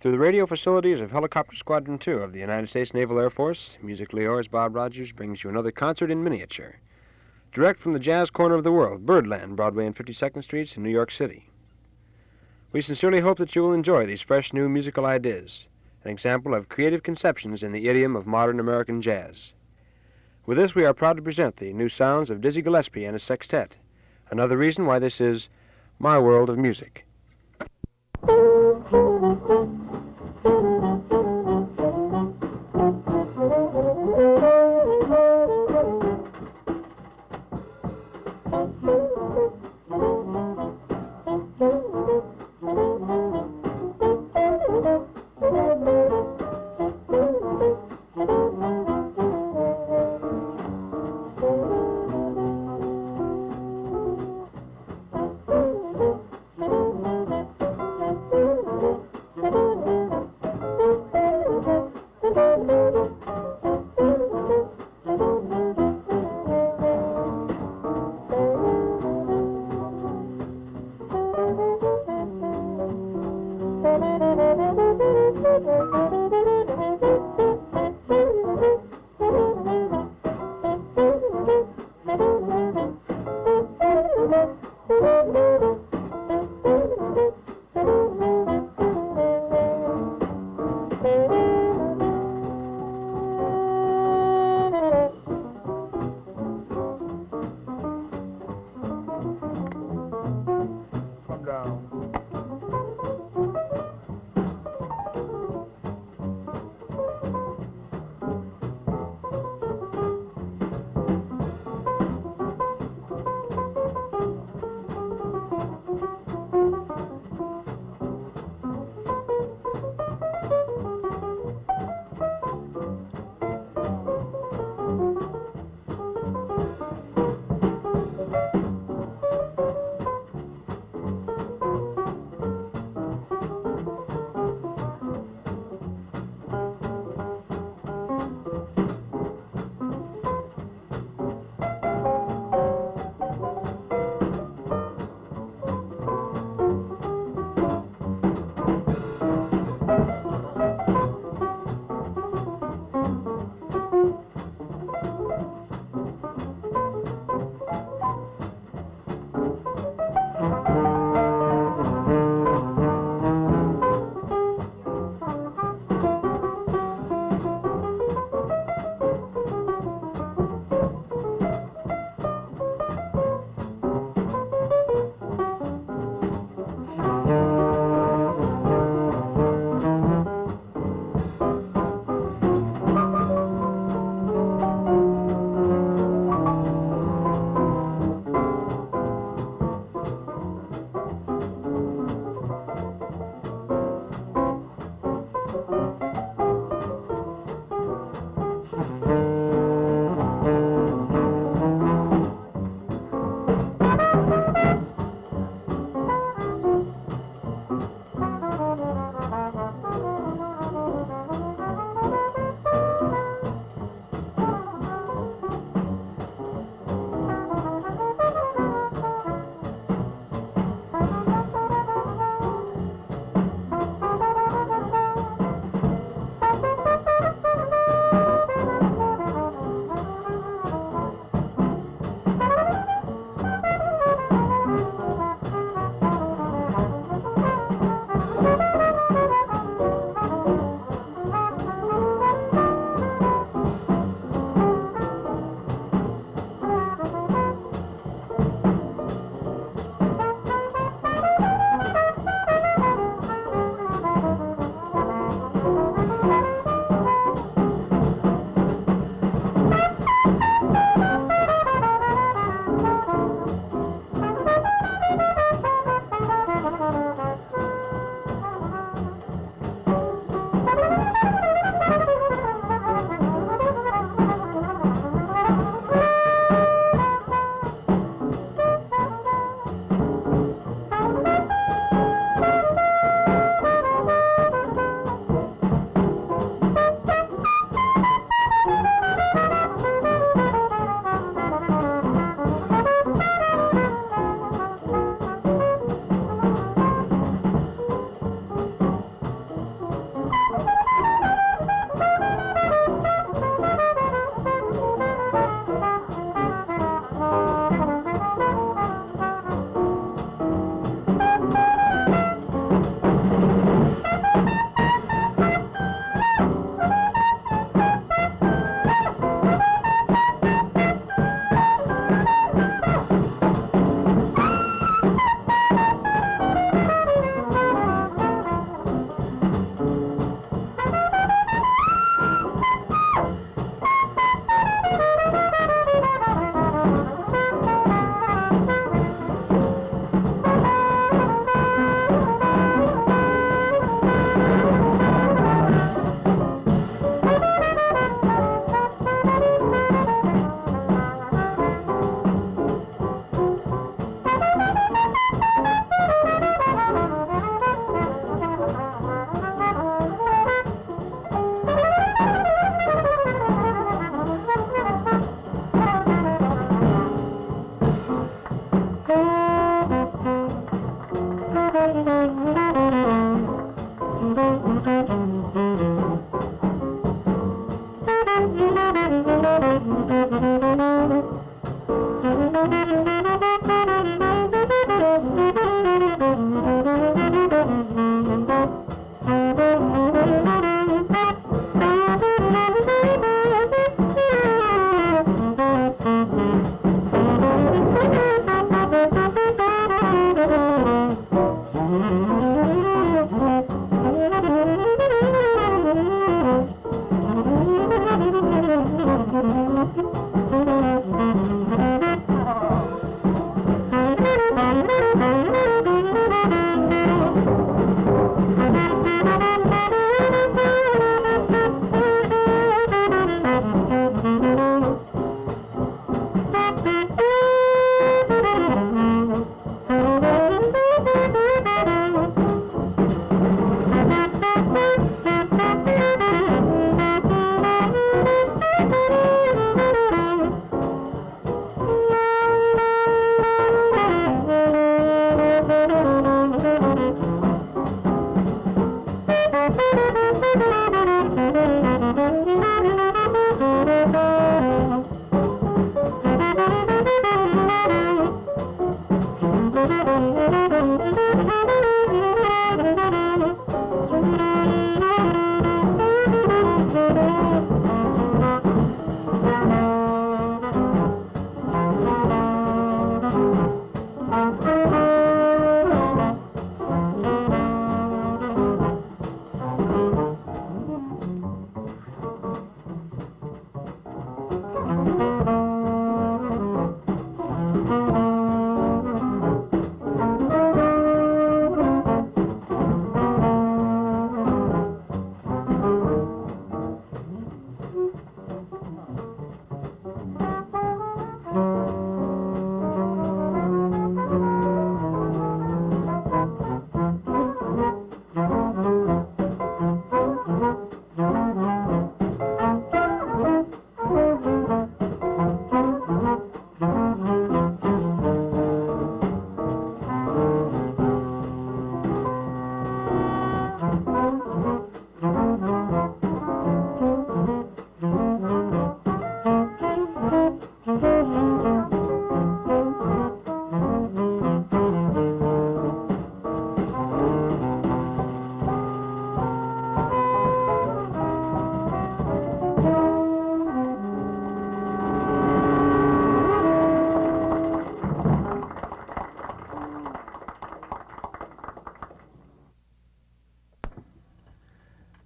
Through the radio facilities of Helicopter Squadron 2 of the United States Naval Air Force, musically yours, Bob Rogers, brings you another concert in miniature. Direct from the jazz corner of the world, Birdland, Broadway and 52nd Streets in New York City. We sincerely hope that you will enjoy these fresh new musical ideas, an example of creative conceptions in the idiom of modern American jazz. With this, we are proud to present the new sounds of Dizzy Gillespie and his sextet, another reason why this is My World of Music.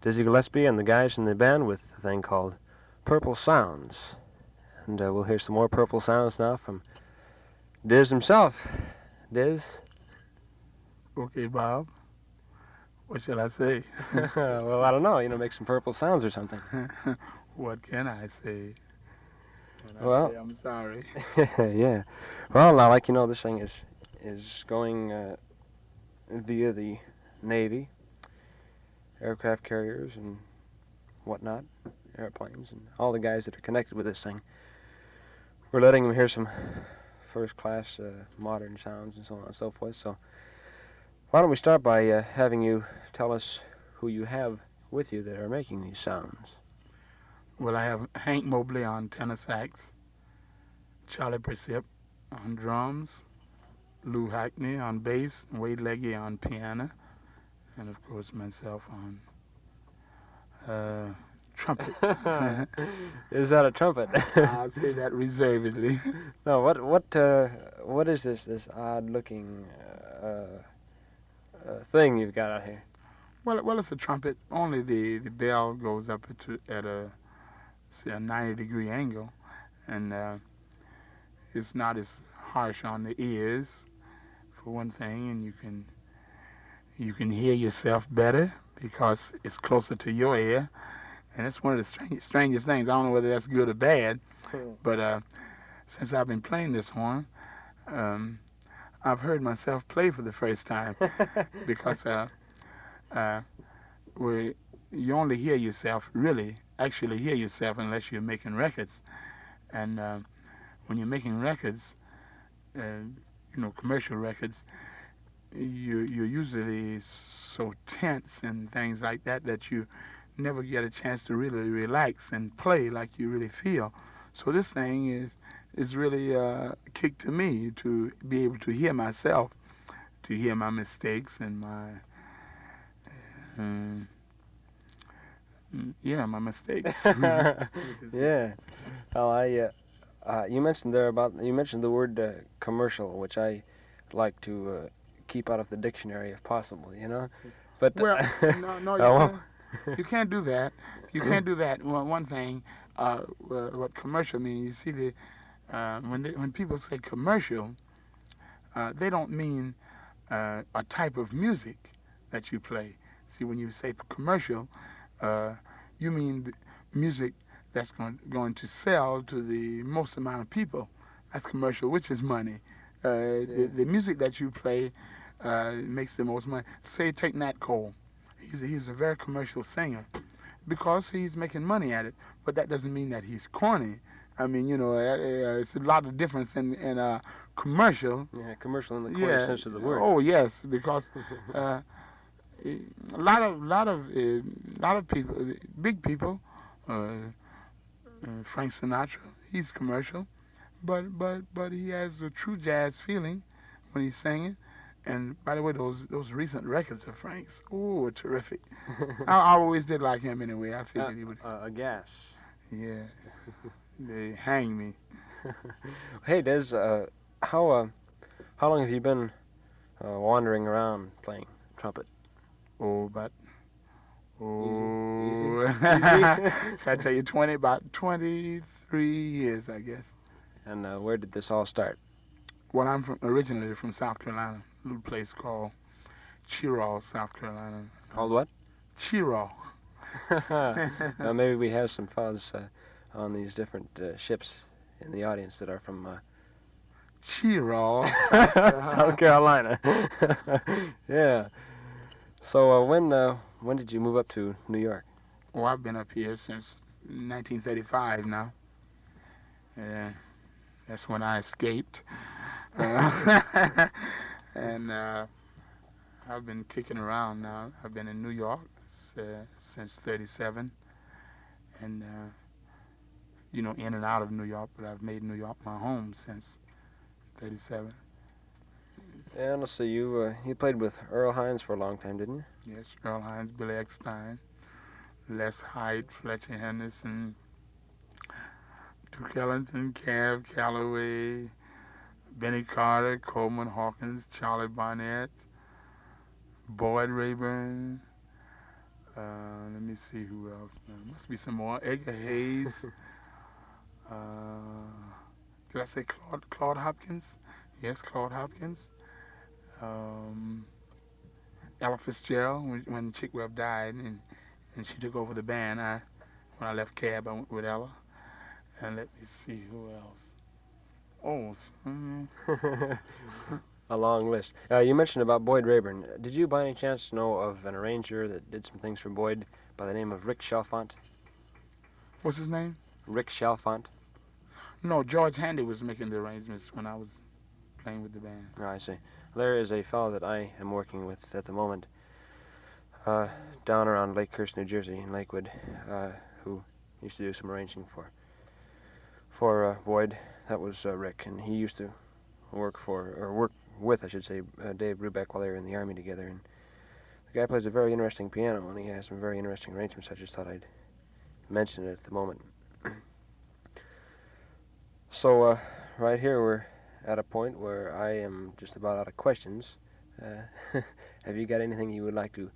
Dizzy Gillespie and the guys in the band with a thing called Purple Sounds. And we'll hear some more Purple Sounds now from Diz himself. Diz? Okay, Bob. What shall I say? Well, I don't know. Make some purple sounds or something. What can I say? Well, I'm sorry. Yeah. Well, now, this thing is going via the Navy, aircraft carriers and whatnot, airplanes, and all the guys that are connected with this thing. We're letting them hear some first-class modern sounds and so on and so forth. So why don't we start by having you tell us who you have with you that are making these sounds? Well, I have Hank Mobley on tenor sax, Charlie Persip on drums, Lou Hackney on bass, Wade Leggy on piano, and of course myself on trumpet. Is that a trumpet? I'll say that reservedly. No, what is this odd-looking thing you've got out here? Well, it's a trumpet. Only the bell goes up at a 90-degree angle, and it's not as harsh on the ears, for one thing, and you can hear yourself better because it's closer to your ear, and it's one of the strangest things. I don't know whether that's good or bad, but since I've been playing this horn, I've heard myself play for the first time because you only hear yourself, actually hear yourself unless you're making records. And when you're making records, commercial records, you're usually so tense and things like that that you never get a chance to really relax and play like you really feel. So this thing is really a kick to me to be able to hear myself, to hear my mistakes and my my mistakes. Yeah. Well, you mentioned the word commercial, which I like to keep out of the dictionary if possible. But well, no, you can't do that. You can't do that. Well, one thing, what commercial means, you see when people say commercial, they don't mean a type of music that you play. See, when you say commercial, you mean music that's going to sell to the most amount of people. That's commercial, which is money. The music that you play makes the most money. Say, take Nat Cole. He's a very commercial singer because he's making money at it. But that doesn't mean that he's corny. I mean, it's a lot of difference in commercial. Yeah, commercial in the corny sense of the word. Oh, yes, because a lot of people, big people. Frank Sinatra, he's commercial, but he has a true jazz feeling when he's singing. And by the way, those recent records of Frank's, ooh, terrific. I always did like him anyway. I figured he would. A gas. Yeah, they hang me. Hey, Des, how long have you been wandering around playing trumpet? Oh, but Easy. oh, should I tell you about 23 years, I guess. And where did this all start? Well, originally from South Carolina, a little place called Chiraw, South Carolina. Called what? Chiraw. Maybe we have some fellas on these different ships in the audience that are from Chiraw, South Carolina. Yeah. So when did you move up to New York? Oh, I've been up here since 1935 now. Yeah, that's when I escaped. And I've been kicking around now. I've been in New York since 37. And, in and out of New York, but I've made New York my home since 37. And let's see, you played with Earl Hines for a long time, didn't you? Yes, Earl Hines, Billy Eckstein, Les Height, Fletcher Henderson, Duke Ellington, Cab Calloway, Benny Carter, Coleman Hawkins, Charlie Barnett, Boyd Rayburn. Let me see who else. There must be some more. Edgar Hayes. Did I say Claude Hopkins? Yes, Claude Hopkins. Ella Fitzgerald, when Chick Webb died and she took over the band, when I left Cab, I went with Ella. And let me see who else. A long list. You mentioned about Boyd Rayburn. Did you by any chance know of an arranger that did some things for Boyd by the name of Rick Chalfant? What's his name? Rick Chalfant. No, George Handy was making the arrangements when I was playing with the band. Oh, I see. There is a fellow that I am working with at the moment down around Lakehurst, New Jersey, in Lakewood, who used to do some arranging for Boyd. That was Rick, and he used to work with, I should say, Dave Brubeck while they were in the Army together. And the guy plays a very interesting piano, and he has some very interesting arrangements. I just thought I'd mention it at the moment. So, right here we're at a point where I am just about out of questions. Have you got anything you would like to,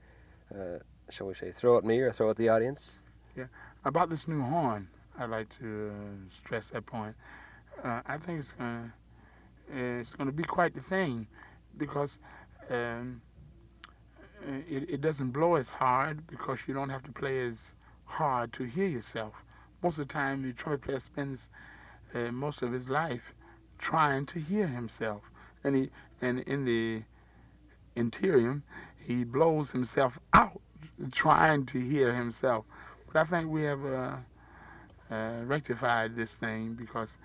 shall we say, throw at me or throw at the audience? Yeah. About this new horn, I'd like to stress that point. I think it's going to be quite the thing because it doesn't blow as hard because you don't have to play as hard to hear yourself. Most of the time, the trumpet player spends most of his life trying to hear himself, and in the interior, he blows himself out trying to hear himself. But I think we have rectified this thing because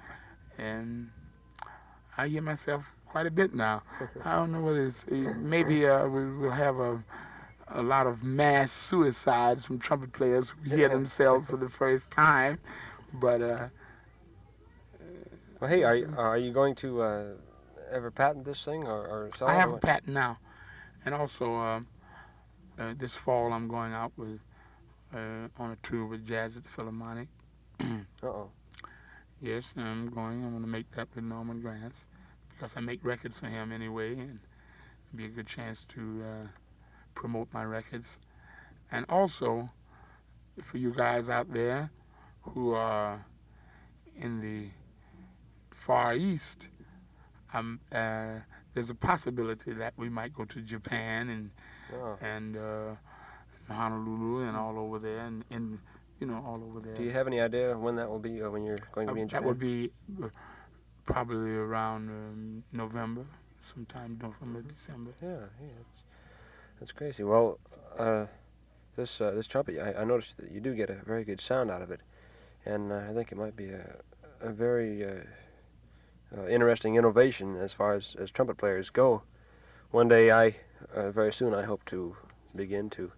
I hear myself quite a bit now. I don't know whether it's maybe we will have a lot of mass suicides from trumpet players who hear themselves for the first time, but well, hey, are you going to ever patent this thing or sell it? I have a patent now, and also this fall I'm going out with on a tour with Jazz at the Philharmonic. Uh-oh. Yes, I'm going to make that with Norman Granz because I make records for him anyway, and it'll be a good chance to promote my records. And also, for you guys out there who are in the Far East, there's a possibility that we might go to Japan and Honolulu and all over there, and all over there. Do you have any idea when that will be, or when you're going to be in Japan? That would be probably around November, sometime November, December. Yeah, that's crazy. Well, this trumpet, I noticed that you do get a very good sound out of it, and I think it might be a very interesting innovation as far as trumpet players go. One day, very soon, I hope to begin to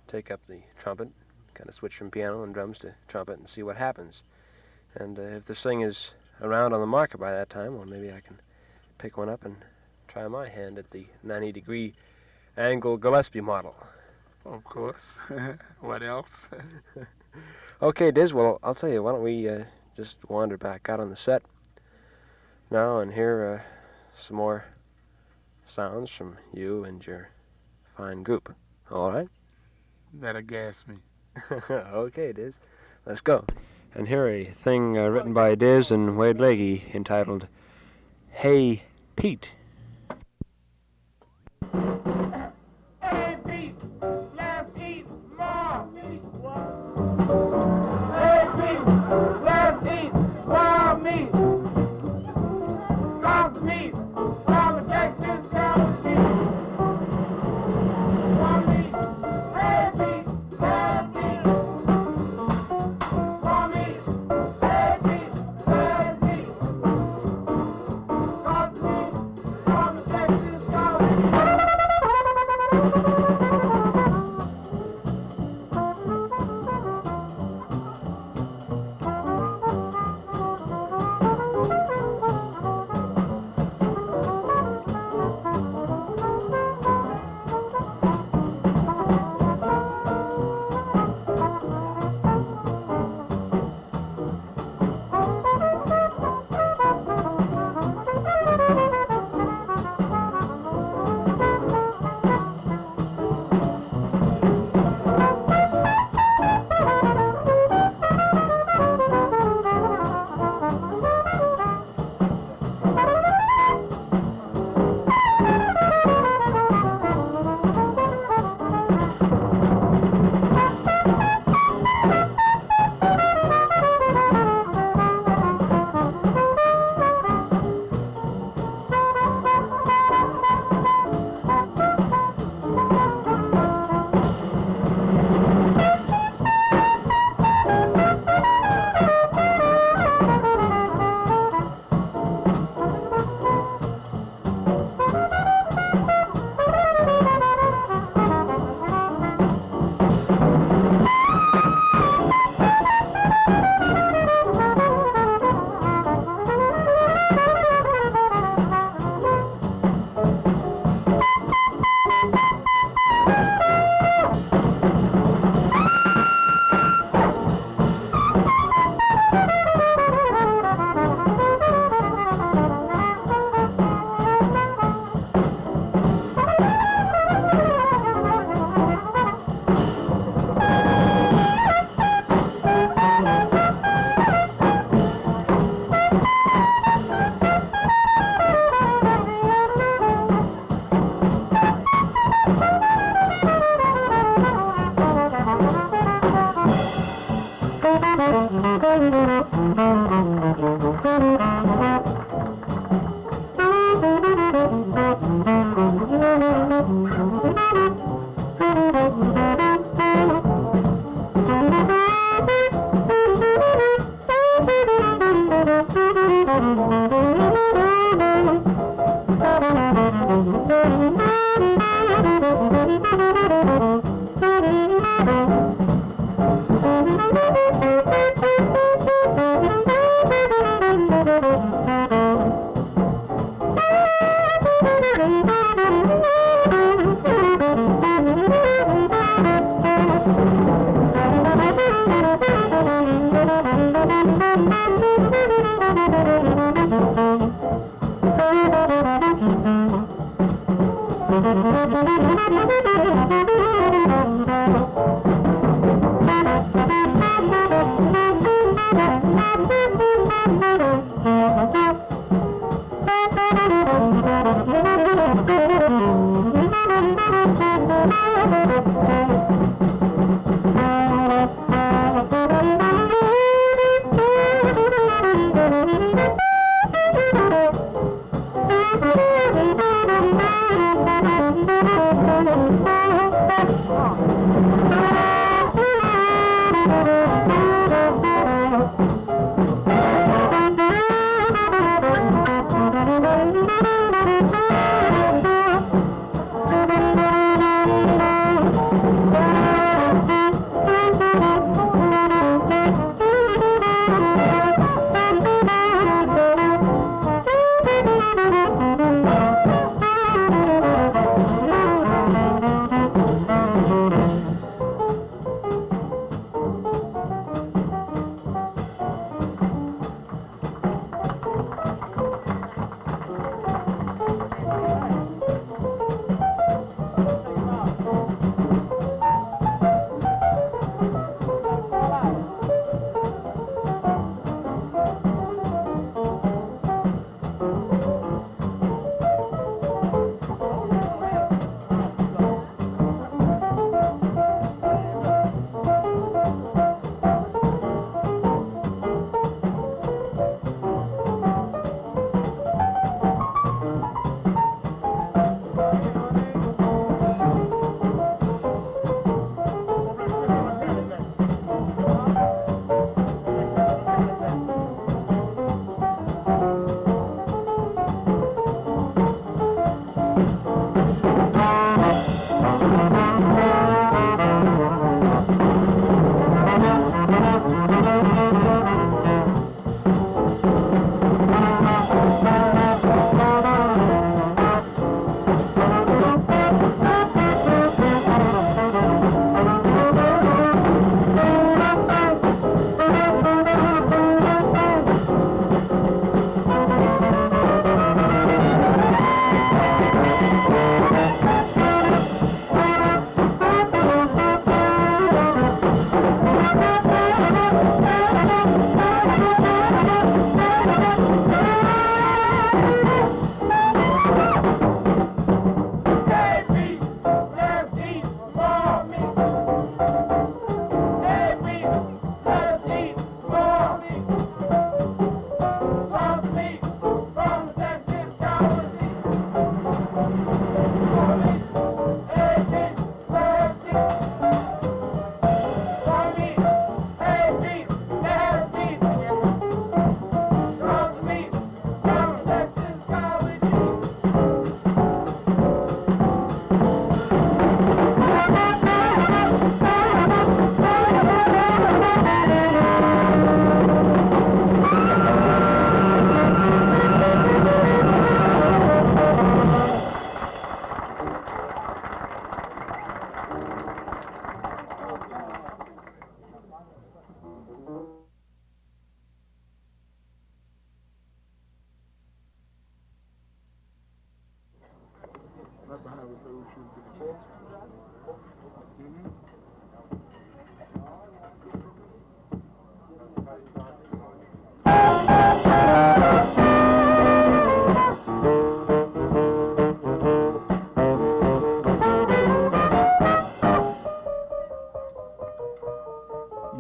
take up the trumpet, kind of switch from piano and drums to trumpet and see what happens. And if this thing is around on the market by that time, well, maybe I can pick one up and try my hand at the 90-degree angle Gillespie model. Of course. What else? Okay, Diz, well, I'll tell you, why don't we just wander back out on the set now and hear some more sounds from you and your fine group. All right? That'll gas me. Okay, Diz. Let's go. And here a thing written by Diz and Wade Leahy entitled Hey Pete. Hey Pete, let's eat more meat. Hey Pete, let's eat more meat. Lots meat, Robert Texas, Dallas meat. More meat. Hey Pete, let's eat more meat. Hey Pete, let's eat. Lots meat, Robert Texas, Dallas meat.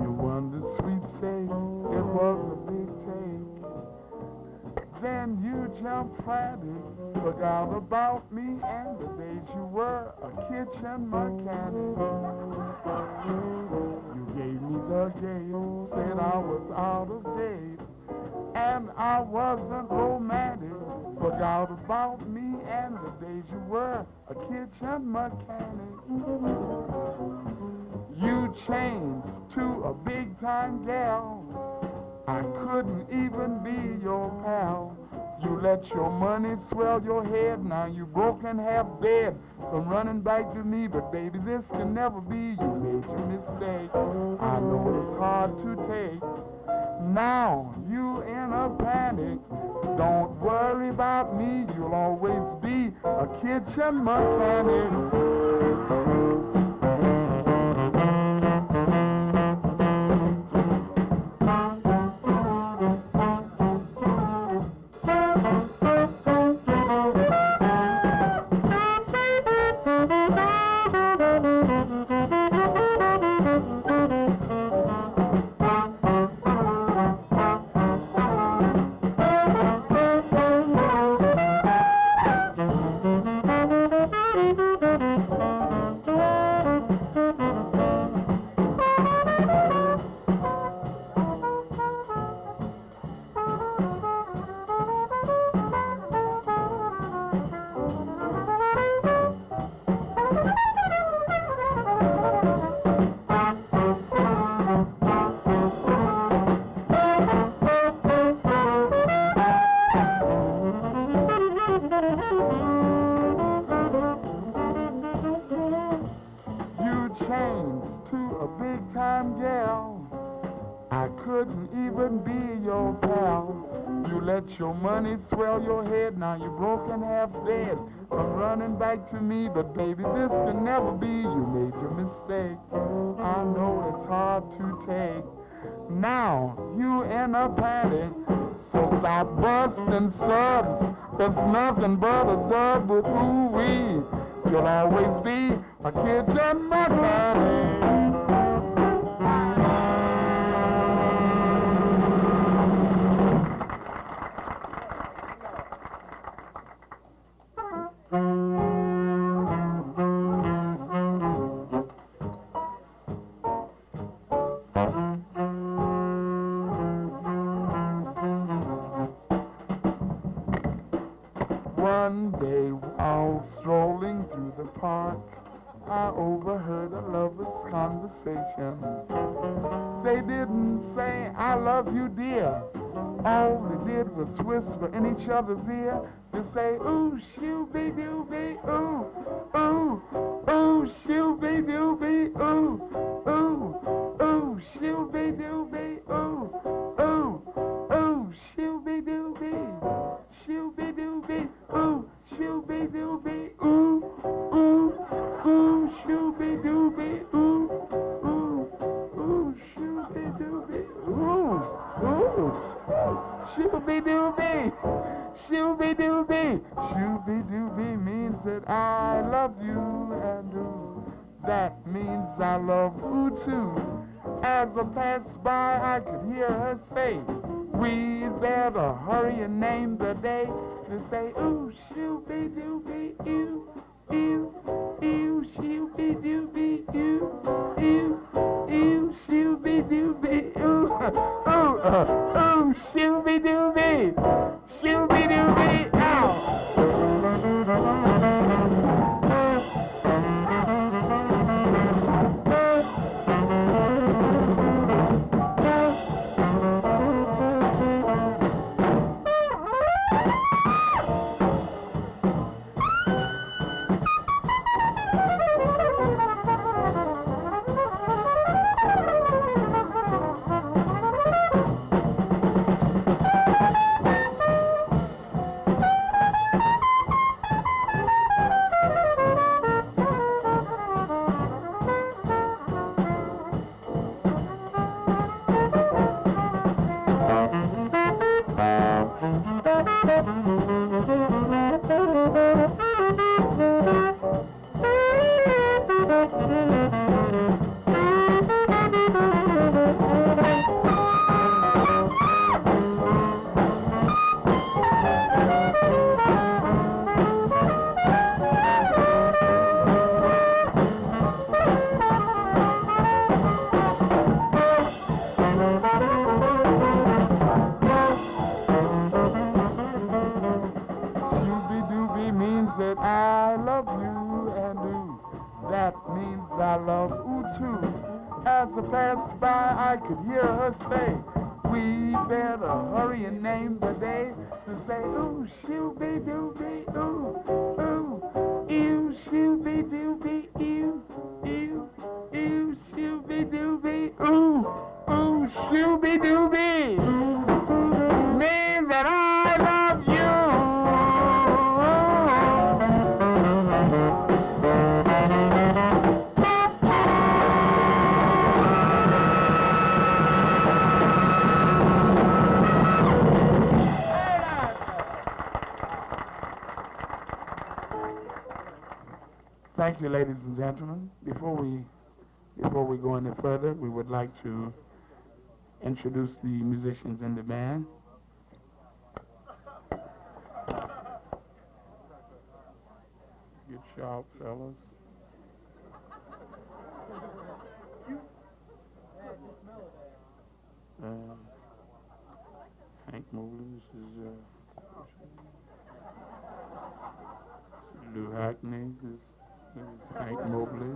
You won the sweepstakes, it was a big take. Then you jumped frantic, forgot about me and the days you were a kitchen mechanic. You gave me the gate, said I was out of date, and I wasn't romantic. Forgot about me and the days you were a kitchen mechanic. You changed to a big-time gal. I couldn't even be your pal. You let your money swell your head. Now you broken half dead from running back to me. But baby, this can never be. You made your mistake. I know it's hard to take. Now you in a panic. Don't worry about me. You'll always be a kitchen mechanic. To a big-time gal, I couldn't even be your pal. You let your money swell your head. Now you're broken half dead from running back to me. But baby, this can never be. You made your mistake. I know it's hard to take. Now you in a panic, so stop busting subs. There's nothing but a dub with ooh-wee. You'll always be a kitchen mechanic. One day while strolling through the park, I overheard a lover's conversation. They didn't say, I love you, dear. All they did was whisper in each other's ear. They say, ooh, shoo-be-doo-be, ooh, ooh, ooh, shoo-be-doo-be, ooh, ooh, ooh, shoo-be-doo-be, ooh, ooh, ooh, shoo-be-doo-be, shoo-be-doo-be, ooh, shoo-be-doo-be, ooh, ooh, ooh, shoo-be-doo-be, ooh, ooh, ooh, shoo-be-doo-be, ooh, ooh, shoo-be-doo-be, shoo-be-doo-be, shoo-be-doo-be means that I love you, and ooh, that means I love ooh too. As I passed by, I could hear her say, we'd better hurry and name the day. They say, ooh, shoo-be-doo-be, ew, ew, ew, shoo-be-doo-be, ew, ew, ew, shoo-be-doo-be, ooh, ooh, ooh, shoo-be-doo-be, shoo-be-doo-be, ow. as I passed by, I could hear her say, we better hurry and name the day to say, ooh, shoo-be-doo-be, ooh, ooh, ew, shoo-be-doo-be, ew, ew, ew, shoo-be-doo-be, ooh, ooh, shoo-be-doo-be, means that I love you. Thank you, ladies and gentlemen. Before we go any further, we would like to introduce the musicians in the band. Get sharp, fellas. Hank Mobley, this is Lou Hackney, this is Hank Mobley.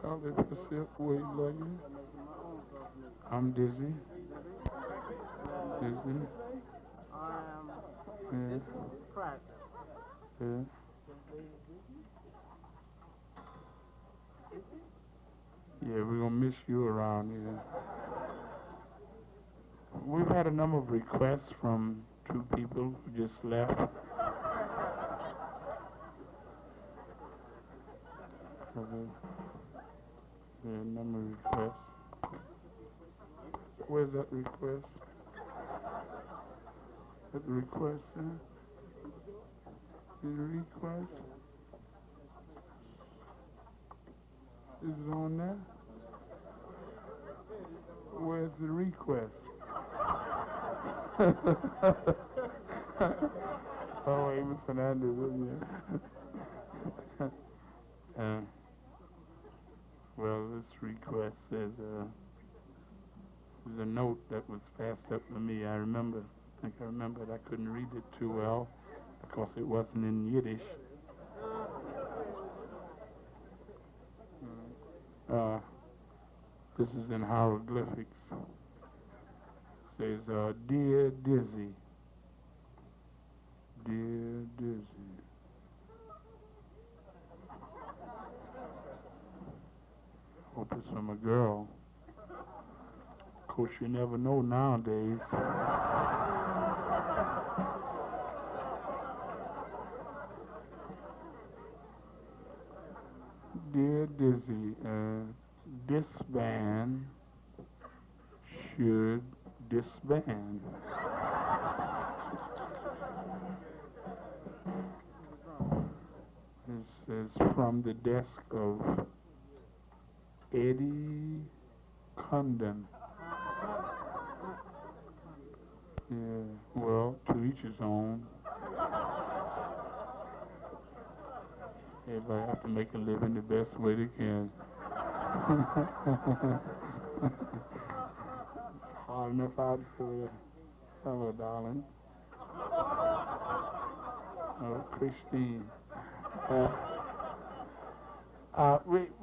Charlie Purcell, Wade Luggins. I'm Dizzy. Dizzy. Yeah. Yeah. Yeah, we're gonna miss you around here. We've had a number of requests from two people who just left. A number of requests. Where's that request? That request, huh? The request? Is it on there? Where's the request? Oh, Amos Fernandez, isn't it? Well, this request says, there's a note that was passed up to me. I think I remembered I couldn't read it too well because it wasn't in Yiddish. This is in hieroglyphics. It says, Dear Dizzy, Dear Dizzy, hope it's from a girl. Of course, you never know nowadays. Dear Dizzy, this band should disband. It says from the desk of Eddie Condon. Yeah, well, to each his own. Everybody have to make a living the best way they can. It's hard enough out for you. Hello, darling. Oh, Christine.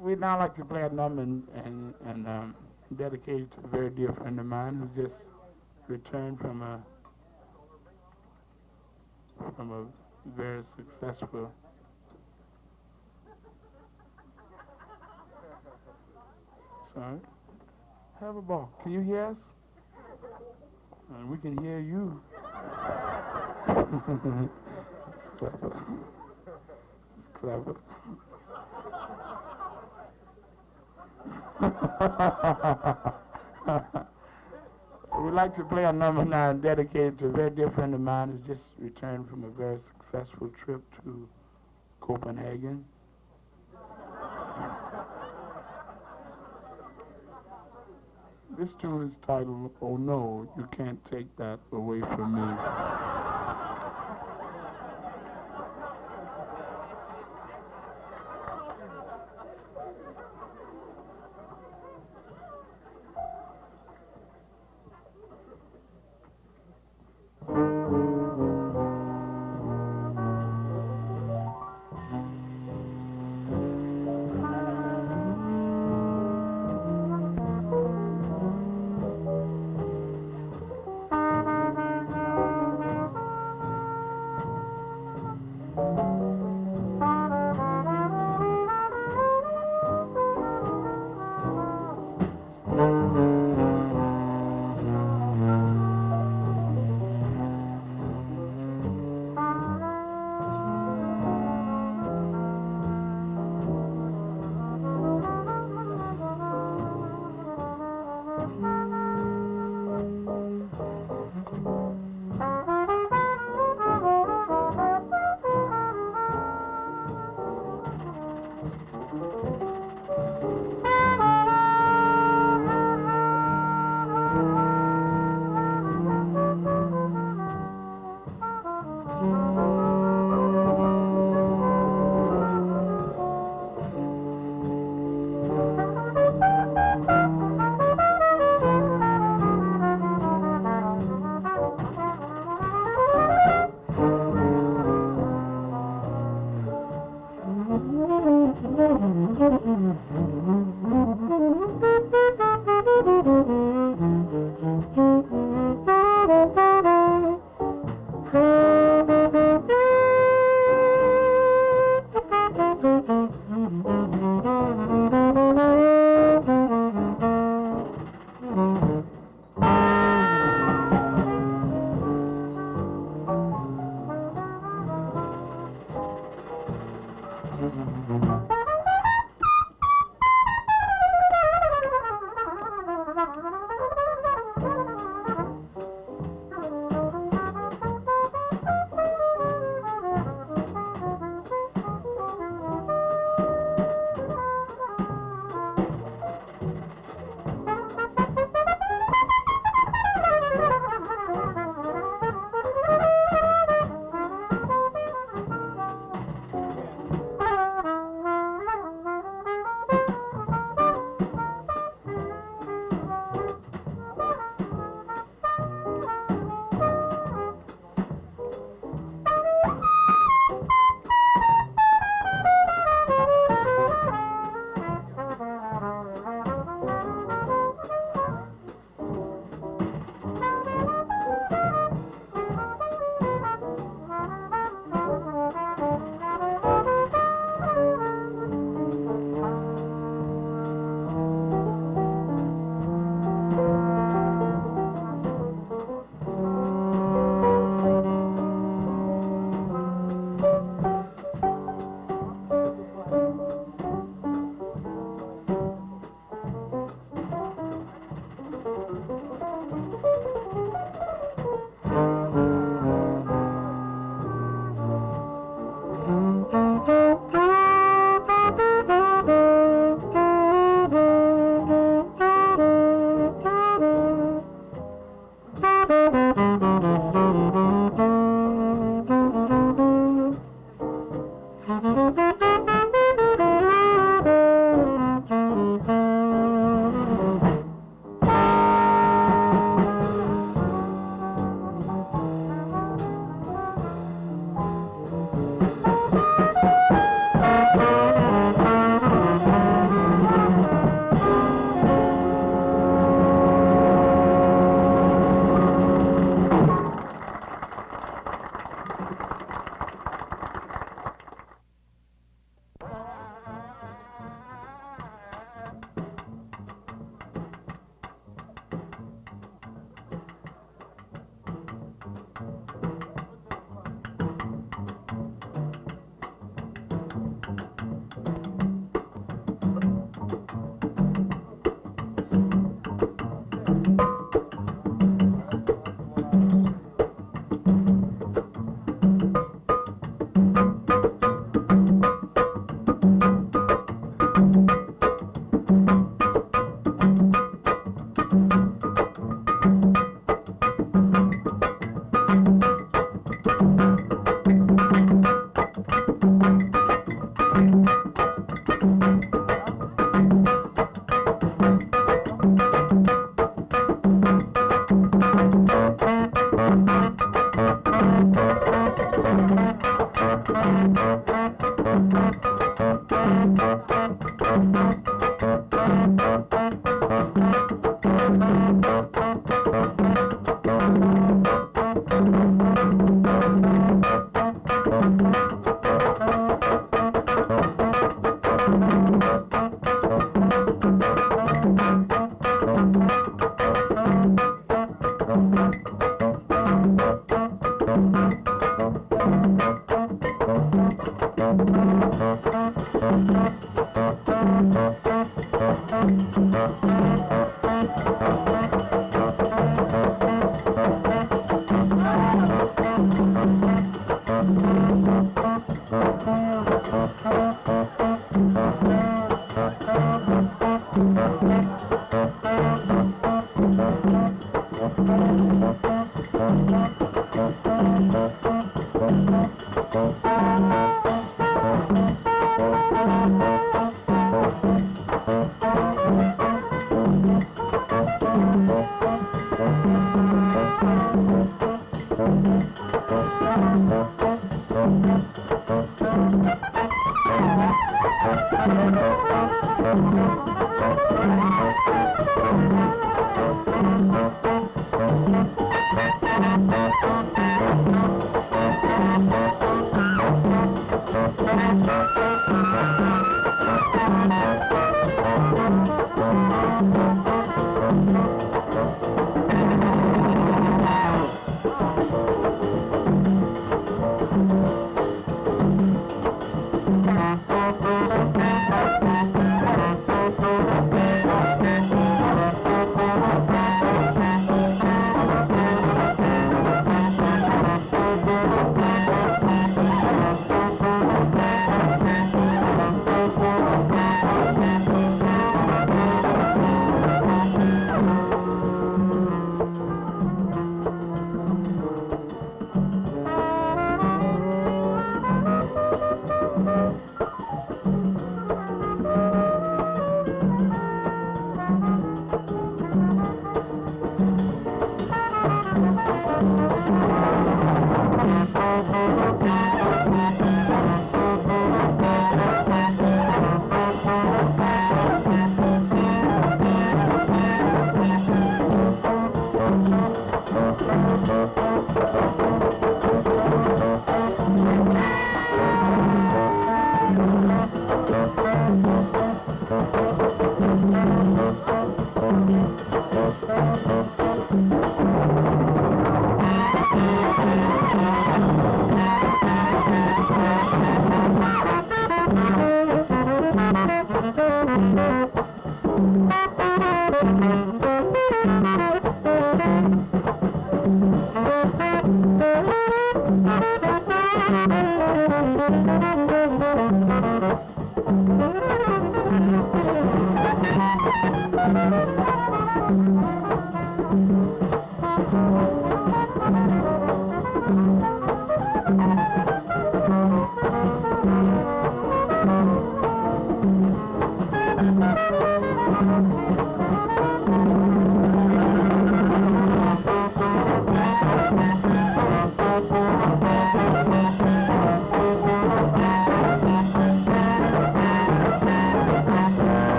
We'd now like to play a number and dedicate it to a very dear friend of mine who just returned from a very successful sorry. Have a ball. Can you hear us? And we can hear you. It's clever. It's clever. We'd like to play a number now dedicated to a very dear friend of mine who just returned from a very successful trip to Copenhagen. This tune is titled, Oh No, You Can't Take That Away From Me.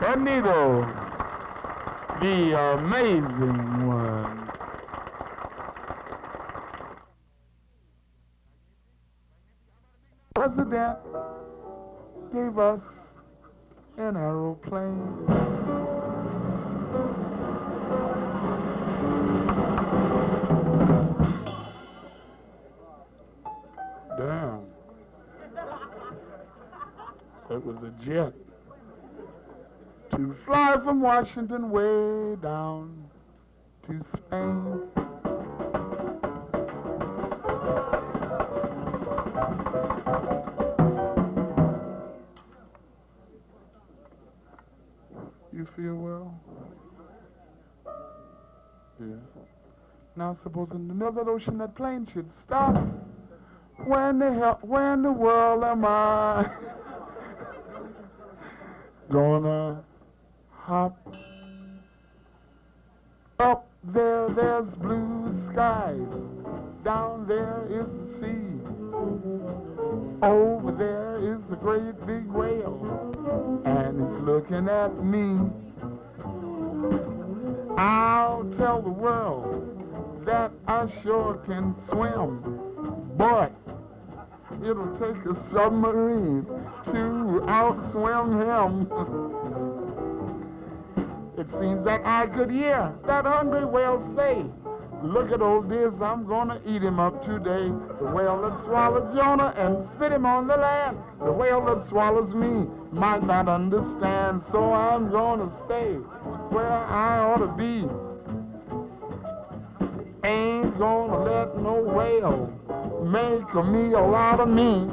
Candido, the amazing one. President gave us an aeroplane. Damn. It was a jet. To fly from Washington way down to Spain. You feel well? Yeah. Now suppose in the middle of the ocean that plane should stop. When the world am I gonna hop? Up there, there's blue skies. Down there is the sea. Over there is a great big whale, and it's looking at me. I'll tell the world that I sure can swim, but it'll take a submarine to outswim him. It seems that I could hear that hungry whale say, look at old Diz, I'm gonna eat him up today. The whale that swallowed Jonah and spit him on the land. The whale that swallows me might not understand, so I'm gonna stay where I ought to be. Ain't gonna let no whale make a meal out of me.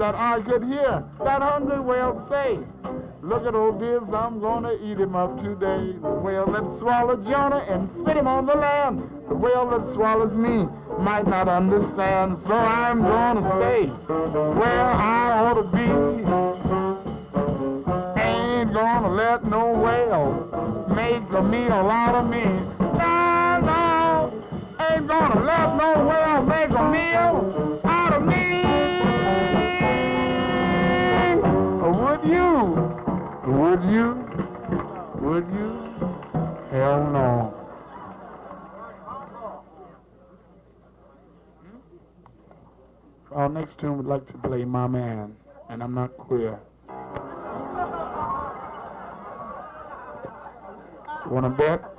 that I could hear that hungry whale say, look at old Diz, I'm gonna eat him up today. The whale that swallowed Jonah and spit him on the land, the whale that swallows me might not understand, so I'm gonna stay where I ought to be. Ain't gonna let no whale make a meal out of me. No, no, ain't gonna let no whale make a meal out of me. Would you? Would you? Would you? Hell no. For our next tune, we'd like to play My Man, and I'm Not Queer. Wanna bet?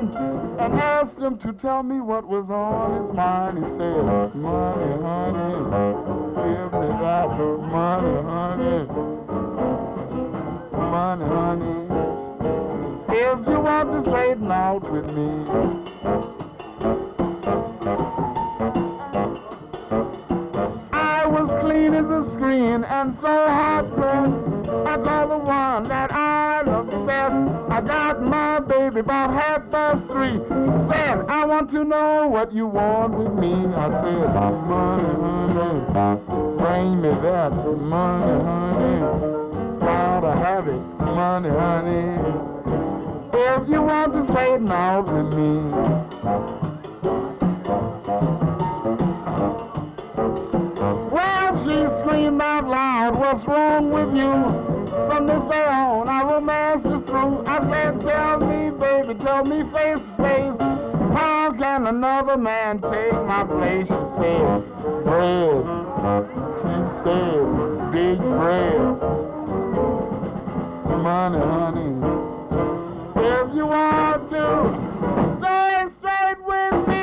and asked him to tell me what was on his mind. He said, money, honey, give me that money, honey, money, honey. If you want to straighten out with me, I was clean as a screen and so heartless. I called the one that I love the best. I got my baby about 3:30. She said, I want to know what you want with me. I said, money, honey, bring me that money, honey. Gotta have it, money, honey. If you want to straighten out with me. Well, she screamed out loud, what's wrong with you? From this day on, our romance is through. I said, tell me, baby, tell me face to face, how can another man take my place? She said, bread. She said, big bread. Money, honey. If you want to stay straight with me.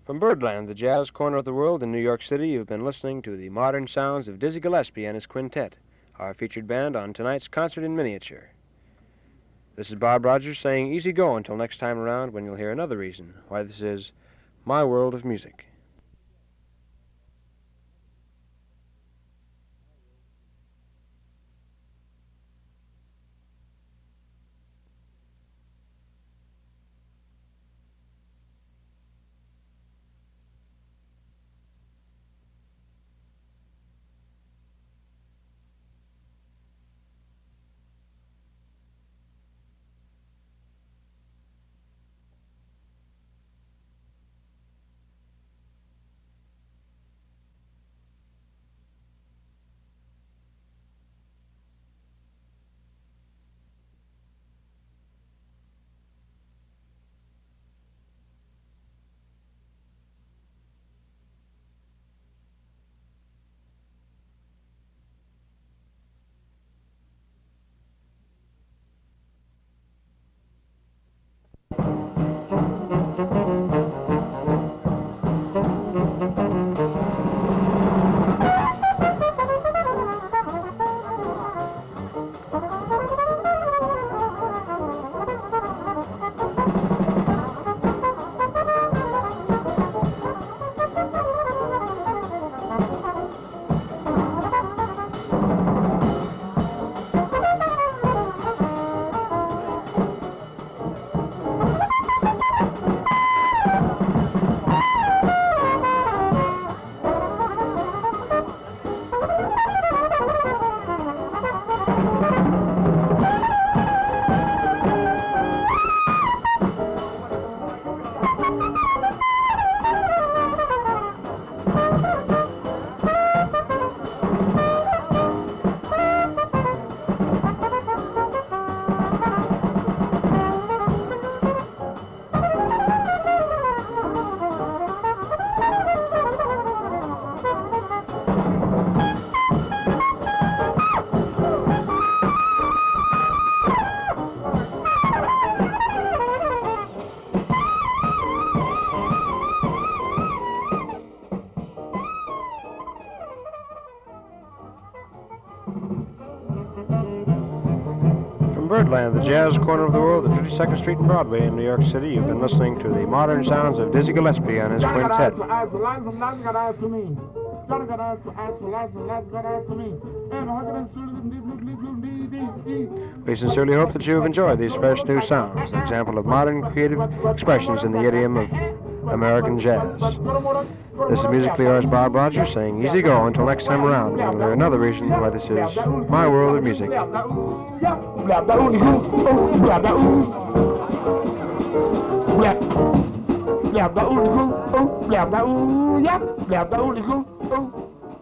From Birdland, the jazz corner of the world in New York City, you've been listening to the modern sounds of Dizzy Gillespie and his quintet, our featured band on tonight's Concert in Miniature. This is Bob Rogers saying easy go until next time around, when you'll hear another reason why this is my world of music. Birdland, the jazz corner of the world at 52nd Street and Broadway in New York City. You've been listening to the modern sounds of Dizzy Gillespie and his quintet. We sincerely hope that you have enjoyed these fresh new sounds, an example of modern creative expressions in the idiom of American jazz. This is musically yours, Bob Rogers, saying easy go until next time around. We'll hear another reason why this is my world of music.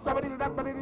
Somebody